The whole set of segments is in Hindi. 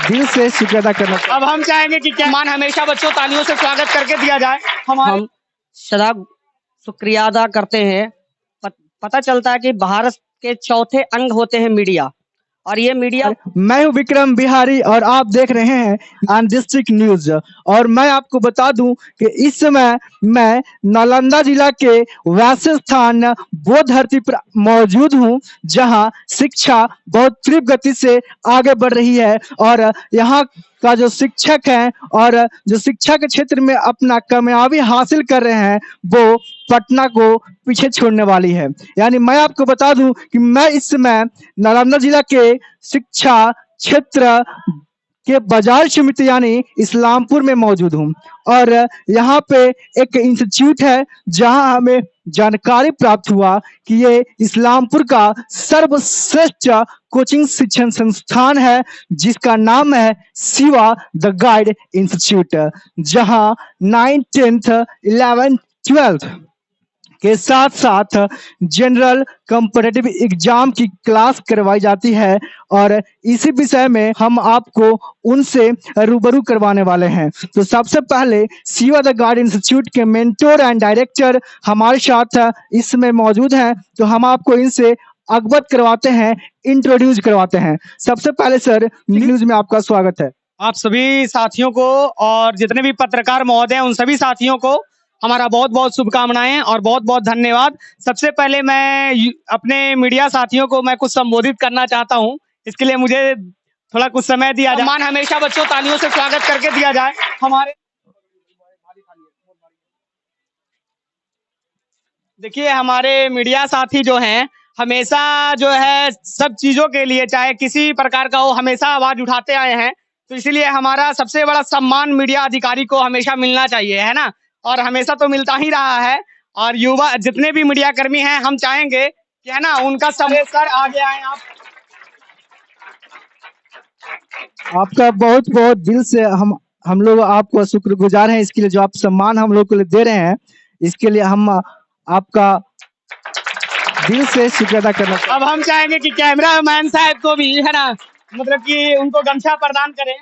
दिल से शुक्रिया अदा करना चाहता अब हम चाहेंगे कि क्या मान हमेशा बच्चों तालियों से स्वागत करके दिया जाए। हम सदा शुक्रिया अदा करते हैं। पता चलता है कि भारत के चौथे अंग होते हैं मीडिया, और ये मीडिया हूं। मैं हूं विक्रम बिहारी और आप देख रहे हैं ऑन डिस्ट्रिक्ट न्यूज। और मैं आपको बता दूं कि इस समय मैं नालंदा जिला के वैसे स्थान बौद्ध धरती पर मौजूद हूं, जहां शिक्षा बहुत तीव्र गति से आगे बढ़ रही है। और यहाँ का जो शिक्षक हैं और जो शिक्षा के क्षेत्र में अपना कामयाबी हासिल कर रहे हैं, वो पटना को पीछे छोड़ने वाली है। यानी मैं आपको बता दूं कि मैं इस समय नालंदा जिला के शिक्षा क्षेत्र के बाजार समिति यानी इस्लामपुर में मौजूद हूँ। और यहाँ पे एक इंस्टीट्यूट है जहाँ हमें जानकारी प्राप्त हुआ कि ये इस्लामपुर का सर्वश्रेष्ठ कोचिंग शिक्षण संस्थान है, जिसका नाम है शिवा द गाइड इंस्टीट्यूट, जहाँ 9th 10th 11th 12th के साथ साथ जनरल कॉम्पिटिटिव एग्जाम की क्लास करवाई जाती है। और इसी विषय में हम आपको उनसे रूबरू करवाने वाले हैं। तो सबसे पहले शिवा द गाइड इंस्टीट्यूट के मेंटोर एंड डायरेक्टर हमारे साथ इसमें मौजूद हैं, तो हम आपको इनसे अवगत करवाते हैं, इंट्रोड्यूस करवाते हैं। सबसे पहले सर, न्यूज में आपका स्वागत है। आप सभी साथियों को और जितने भी पत्रकार महोदय हैं उन सभी साथियों को हमारा बहुत बहुत शुभकामनाएं और बहुत बहुत धन्यवाद। सबसे पहले मैं अपने मीडिया साथियों को मैं कुछ संबोधित करना चाहता हूं, इसके लिए मुझे थोड़ा कुछ समय दिया जाए। मान हमेशा बच्चों तालियों से स्वागत करके दिया जाए। देखिए, हमारे मीडिया साथी जो हैं हमेशा जो है सब चीजों के लिए, चाहे किसी प्रकार का हो, हमेशा आवाज उठाते आए हैं। तो इसीलिए हमारा सबसे बड़ा सम्मान मीडिया अधिकारी को हमेशा मिलना चाहिए, है ना, और हमेशा तो मिलता ही रहा है। और युवा जितने भी मीडिया कर्मी हैं, हम चाहेंगे कि है ना उनका समय सर आगे आए। आपका बहुत बहुत दिल से हम लोग आपको शुक्रगुजार हैं इसके लिए, जो आप सम्मान हम लोग को दे रहे हैं, इसके लिए हम आपका दिल से शुक्रिया अदा करना। अब हम चाहेंगे कि कैमरा मैन साहब को भी है ना, मतलब कि उनको गमछा प्रदान करें।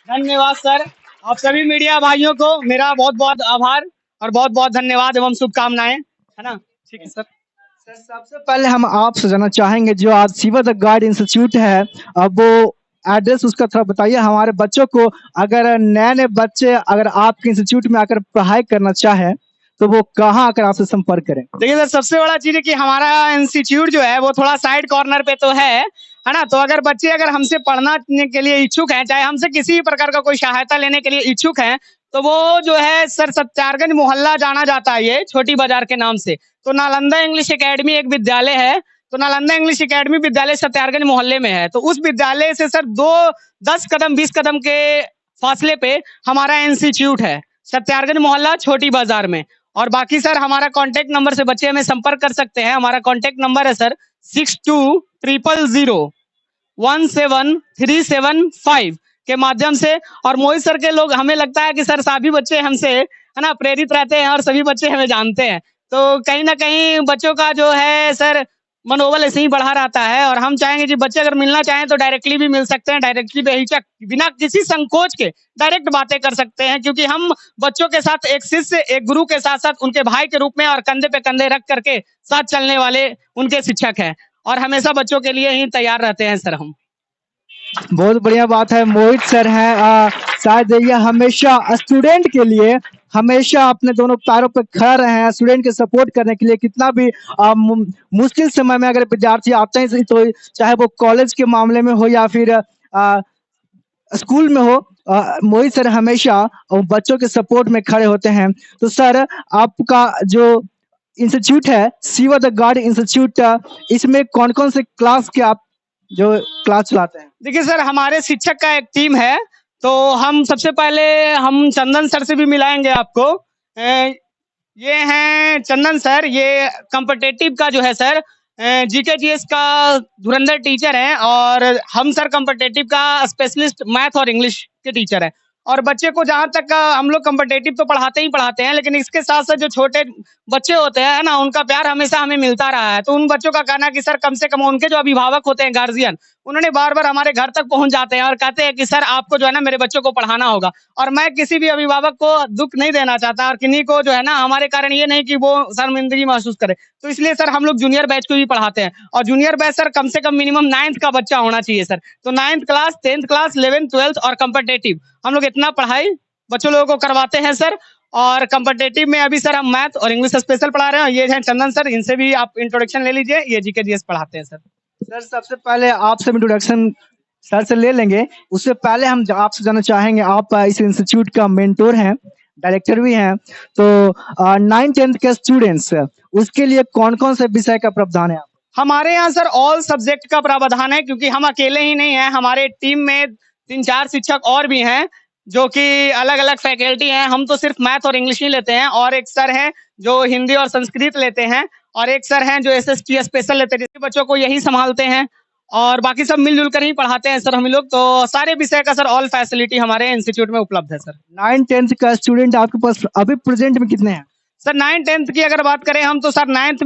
धन्यवाद सर। आप सभी मीडिया भाइयों को मेरा बहुत बहुत आभार और बहुत बहुत धन्यवाद एवं शुभकामनाएं, है ना। ठीक है सर। सर, सबसे पहले हम आपसे जानना चाहेंगे, जो आज शिवा द गाइड इंस्टीट्यूट है, अब वो एड्रेस उसका थोड़ा बताइए हमारे बच्चों को। अगर नए नए बच्चे अगर आपके इंस्टीट्यूट में आकर पढ़ाई करना चाहे तो वो कहाँ आकर आपसे संपर्क करें? देखिए सर, सबसे बड़ा चीज है कि हमारा इंस्टीट्यूट जो है वो थोड़ा साइड कॉर्नर पे तो है ना। तो अगर बच्चे अगर हमसे पढ़ना के लिए इच्छुक हैं, चाहे हमसे किसी भी प्रकार का कोई सहायता लेने के लिए इच्छुक हैं, तो वो जो है सर सत्यारगंज मोहल्ला जाना जाता है, ये छोटी बाजार के नाम से। तो नालंदा इंग्लिश एकेडमी एक विद्यालय है, तो नालंदा इंग्लिश एकेडमी विद्यालय सत्यारगंज मोहल्ले में है। तो उस विद्यालय से सर 10 कदम 20 कदम के फासले पे हमारा इंस्टीट्यूट है, सत्यारगंज मोहल्ला छोटी बाजार में। और बाकी सर हमारा कांटेक्ट नंबर से बच्चे हमें संपर्क कर सकते हैं। हमारा कांटेक्ट नंबर है सर 6200017375 के माध्यम से। और मोहित सर के लोग, हमें लगता है कि सर सभी बच्चे हमसे है ना प्रेरित रहते हैं और सभी बच्चे हमें जानते हैं। तो कहीं ना कहीं बच्चों का जो है सर मनोबल ऐसे ही बढ़ा रहता है। और हम चाहेंगे कि बच्चे अगर मिलना चाहें तो डायरेक्टली भी मिल सकते हैं, डायरेक्टली बेहिचक बिना किसी संकोच के डायरेक्ट बातें कर सकते हैं, क्योंकि हम बच्चों के साथ एक शिष्य एक गुरु के साथ साथ उनके भाई के रूप में और कंधे पे कंधे रख करके साथ चलने वाले उनके शिक्षक हैं, और हमेशा बच्चों के लिए ही तैयार रहते हैं सर हम। बहुत बढ़िया बात है। मोहित सर हैं, शायद ये हमेशा स्टूडेंट के लिए हमेशा अपने दोनों पैरों पर खड़ा रहे हैं, स्टूडेंट के सपोर्ट करने के लिए। कितना भी मुश्किल समय में अगर विद्यार्थी आते हैं, तो चाहे वो कॉलेज के मामले में हो या फिर स्कूल में हो, मोहित सर हमेशा बच्चों के सपोर्ट में खड़े होते हैं। तो सर, आपका जो इंस्टीट्यूट है शिवा द गाइड इंस्टीट्यूट, इसमें कौन कौन से क्लास के आप जो क्लास चलाते हैं? देखिए सर, हमारे शिक्षक का एक टीम है, तो हम सबसे पहले हम चंदन सर से भी मिलाएंगे आपको। ये हैं चंदन सर, ये कॉम्पिटिटिव का जो है सर जीकेजीएस का धुरंधर टीचर हैं, और हम सर कॉम्पिटिटिव का स्पेशलिस्ट मैथ और इंग्लिश के टीचर हैं। और बच्चे को जहां तक हम लोग कम्पिटेटिव तो पढ़ाते ही पढ़ाते हैं, लेकिन इसके साथ साथ जो छोटे बच्चे होते हैं ना, उनका प्यार हमेशा हमें मिलता रहा है। तो उन बच्चों का कहना है कि सर कम से कम उनके जो अभिभावक होते हैं, गार्जियन, उन्होंने बार बार हमारे घर तक पहुंच जाते हैं और कहते हैं कि सर आपको जो है ना मेरे बच्चों को पढ़ाना होगा। और मैं किसी भी अभिभावक को दुख नहीं देना चाहता और किन्हीं को जो है ना हमारे कारण ये नहीं कि वो शर्मिंदगी महसूस करे। तो इसलिए सर हम लोग जूनियर बैच को भी पढ़ाते हैं, और जूनियर बैच सर कम से कम मिनिमम 9th का बच्चा होना चाहिए सर। तो 9th class, 10th class, 11th, 12th और कम्पिटेटिव, हम लोग इतना पढ़ाई बच्चों लोगों को करवाते हैं सर। और कम्पिटेटिव में अभी सर हम मैथ और इंग्लिश स्पेशल पढ़ा रहे हैं। ये हैं चंदन सर, इनसे भी आप इंट्रोडक्शन ले लीजिए, ये जीके जीएस पढ़ाते हैं सर। सर सबसे पहले आपसे इंट्रोडक्शन सर से ले लेंगे, उससे पहले हम आपसे जानना चाहेंगे, आप इस इंस्टीट्यूट का मेंटोर हैं, डायरेक्टर भी हैं, तो 9th-10th के स्टूडेंट्स उसके लिए कौन कौन से विषय का प्रावधान है? हमारे यहाँ सर ऑल सब्जेक्ट का प्रावधान है, क्योंकि हम अकेले ही नहीं हैं, हमारे टीम में 3-4 शिक्षक और भी हैं जो कि अलग अलग फैकल्टी हैं। हम तो सिर्फ मैथ और इंग्लिश ही लेते हैं, और एक सर हैं जो हिंदी और संस्कृत लेते हैं, और एक सर हैं जो एसएसटी स्पेशल लेते हैं, जिसके बच्चों को यही संभालते हैं, और बाकी सब मिलजुल कर ही पढ़ाते हैं सर हम लोग। तो सारे विषय का सर ऑल फैसिलिटी हमारे इंस्टीट्यूट में उपलब्ध है सर। 9th-10th का स्टूडेंट आपके पास अभी प्रेजेंट में कितने हैं? सर 9th-10th की अगर बात करें हम, तो सर 9th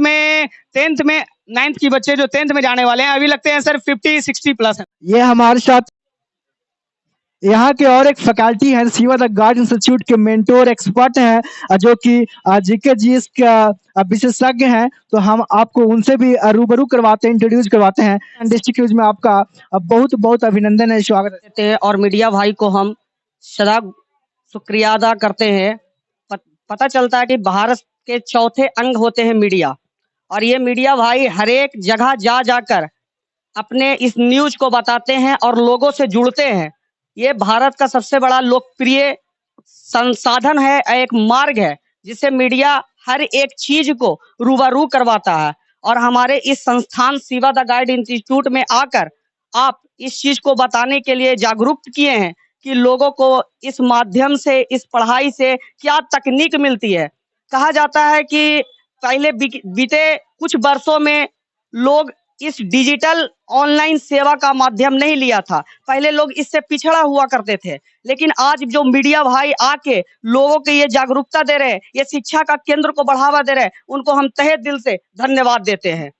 की बच्चे जो 10th में जाने वाले हैं, अभी लगते हैं सर 50-60 प्लस हैं। ये हमारे साथ यहाँ के और एक फैकल्टी है, शिवा द गाइड इंस्टीट्यूट के मेंटोर एक्सपर्ट हैं, जो कि जीके जीएस का विशेषज्ञ हैं। तो हम आपको उनसे भी रूबरू करवाते हैं, इंट्रोड्यूस करवाते हैं। डिस्ट्रिक्ट न्यूज में आपका बहुत बहुत अभिनंदन है, स्वागत है। देते हैं और मीडिया भाई को हम सदा शुक्रिया अदा करते हैं। पता चलता है कि भारत के चौथे अंग होते हैं मीडिया, और ये मीडिया भाई हर एक जगह जा जाकर अपने इस न्यूज को बताते हैं और लोगों से जुड़ते हैं। ये भारत का सबसे बड़ा लोकप्रिय संसाधन है, एक मार्ग है जिससे मीडिया हर एक चीज को रूबरू करवाता है। और हमारे इस संस्थान शिवा द गाइड इंस्टीट्यूट में आकर आप इस चीज को बताने के लिए जागरूक किए हैं कि लोगों को इस माध्यम से, इस पढ़ाई से क्या तकनीक मिलती है। कहा जाता है कि पहले बीते कुछ वर्षों में लोग इस डिजिटल ऑनलाइन सेवा का माध्यम नहीं लिया था, पहले लोग इससे पिछड़ा हुआ करते थे, लेकिन आज जो मीडिया भाई आके लोगों को ये जागरूकता दे रहे हैं, ये शिक्षा का केंद्र को बढ़ावा दे रहे हैं, उनको हम तहे दिल से धन्यवाद देते हैं।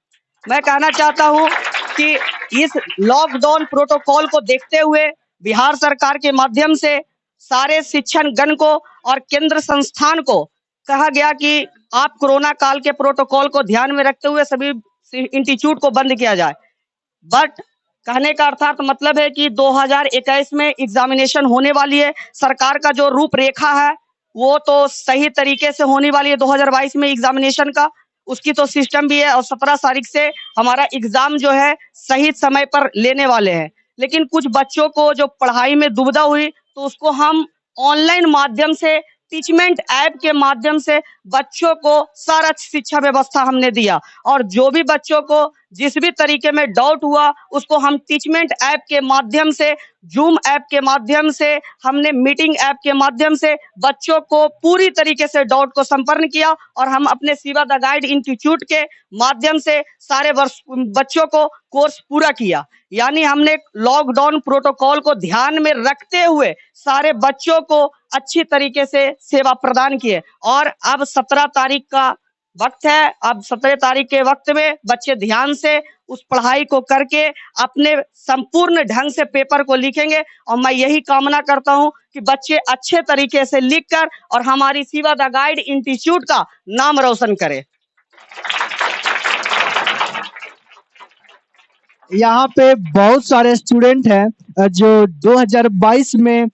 मैं कहना चाहता हूं कि इस लॉकडाउन प्रोटोकॉल को देखते हुए बिहार सरकार के माध्यम से सारे शिक्षण गण को और केंद्र संस्थान को कहा गया कि आप कोरोना काल के प्रोटोकॉल को ध्यान में रखते हुए सभी इंस्टीट्यूट को बंद किया जाए। बट कहने का अर्थात मतलब है कि 2021 में एग्जामिनेशन होने वाली है। सरकार का जो रूपरेखा है वो तो सही तरीके से होने वाली है 2022 में एग्जामिनेशन का, उसकी तो सिस्टम भी है, और 17 तारीख से हमारा एग्जाम जो है सही समय पर लेने वाले हैं। लेकिन कुछ बच्चों को जो पढ़ाई में दुविधा हुई, तो उसको हम ऑनलाइन माध्यम से, टीचमेंट ऐप के माध्यम से बच्चों को सारा शिक्षा व्यवस्था हमने दिया, और जो भी बच्चों को जिस भी तरीके में डाउट हुआ उसको हम टीचमेंट ऐप के माध्यम से, जूम ऐप के माध्यम से, हमने मीटिंग ऐप के माध्यम से बच्चों को पूरी तरीके से डाउट को संपन्न किया, और हम अपने शिवा द गाइड इंस्टीट्यूट के माध्यम से सारे बच्चों को कोर्स पूरा किया। यानी हमने लॉकडाउन प्रोटोकॉल को ध्यान में रखते हुए सारे बच्चों को अच्छी तरीके से सेवा प्रदान किए। और अब 17 तारीख का वक्त है, अब 17 तारीख के वक्त में बच्चे ध्यान से उस पढ़ाई को करके अपने संपूर्ण ढंग से पेपर को लिखेंगे, और मैं यही कामना करता हूं कि बच्चे अच्छे तरीके से लिखकर और हमारी शिवा द गाइड इंस्टीट्यूट का नाम रोशन करें। यहाँ पे बहुत सारे स्टूडेंट हैं जो 2022 में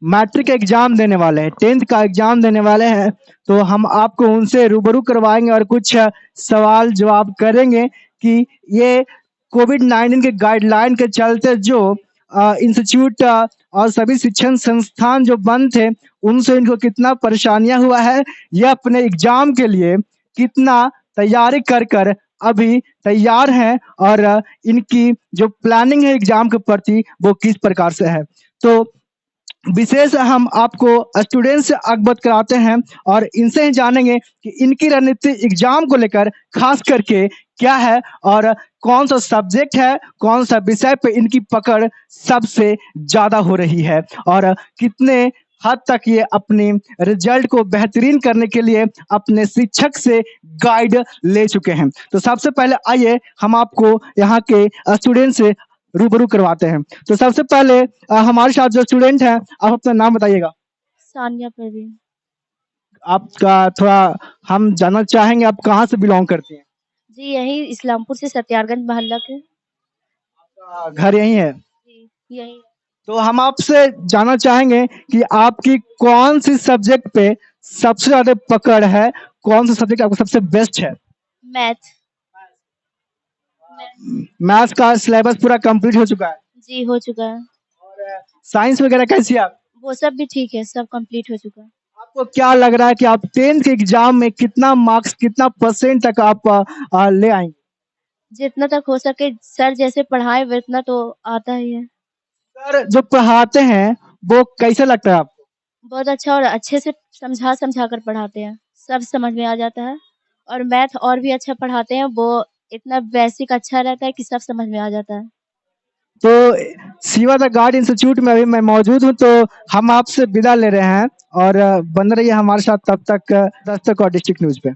मैट्रिक एग्जाम देने वाले हैं, 10th का एग्जाम देने वाले हैं। तो हम आपको उनसे रूबरू करवाएंगे और कुछ सवाल जवाब करेंगे कि ये कोविड-19 के गाइडलाइन के चलते जो इंस्टीट्यूट और सभी शिक्षण संस्थान जो बंद थे, उनसे इनको कितना परेशानियां हुआ है, ये अपने एग्जाम के लिए कितना तैयारी कर अभी तैयार हैं, और इनकी जो प्लानिंग है एग्जाम के प्रति वो किस प्रकार से है। तो विशेष हम आपको स्टूडेंट से अवगत कराते हैं और इनसे ही जानेंगे कि इनकी रणनीति एग्जाम को लेकर खास करके क्या है और कौन सा सब्जेक्ट है, कौन सा विषय पे इनकी पकड़ सबसे ज्यादा हो रही है और कितने हद तक ये अपने रिजल्ट को बेहतरीन करने के लिए अपने शिक्षक से गाइड ले चुके हैं। तो सबसे पहले आइए हम आपको यहाँ के स्टूडेंट से रूबरू करवाते हैं। तो सबसे पहले हमारे साथ जो स्टूडेंट हैं, आप अपना नाम बताइएगा। सानिया परवीन। आपका थोड़ा हम जानना चाहेंगे, आप कहाँ से बिलोंग करते हैं? जी यही इस्लामपुर से सत्यारगंज मोहल्ला के। आपका घर यहीं है? जी यही। तो हम आपसे जानना चाहेंगे कि आपकी कौन सी सब्जेक्ट पे सबसे ज्यादा पकड़ है, कौन सा सब्जेक्ट आपको सबसे बेस्ट है? मैथ। मैथ्स का सिलेबस पूरा कंप्लीट हो चुका है जी हो चुका है। और साइंस वगैरह कैसी है आप? वो सब भी ठीक है, सब कंप्लीट हो चुका है। आपको क्या लग रहा है कि आप 10th के एग्जाम में कितना मार्क्स, कितना परसेंट तक आप ले आएंगे? जितना तक हो सके सर जैसे पढ़ाए उतना तो आता ही है। सर जो पढ़ाते हैं वो कैसे लगता है आपको? बहुत अच्छा और अच्छे से समझा समझा कर पढ़ाते हैं, सब समझ में आ जाता है। और मैथ और भी अच्छा पढ़ाते हैं, वो इतना बेसिक अच्छा रहता है कि सब समझ में आ जाता है। तो शिवा द गार्ड इंस्टीट्यूट में अभी मैं मौजूद हूँ, तो हम आपसे विदा ले रहे हैं और बन रही है हमारे साथ तब तक दस्तक और डिस्ट्रिक्ट न्यूज पे।